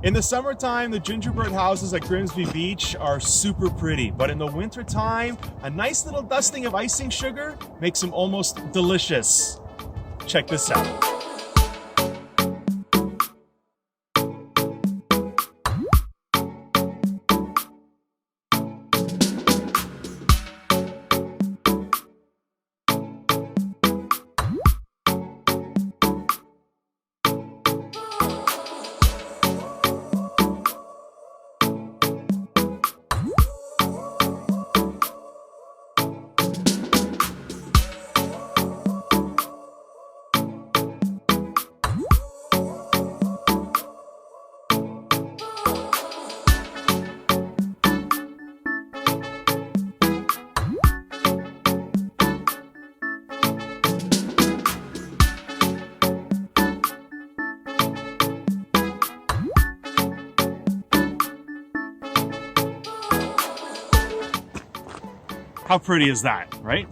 In the summertime, the gingerbread houses at Grimsby Beach are super pretty, but in the wintertime, a nice little dusting of icing sugar makes them almost delicious. Check this out. How pretty is that, right?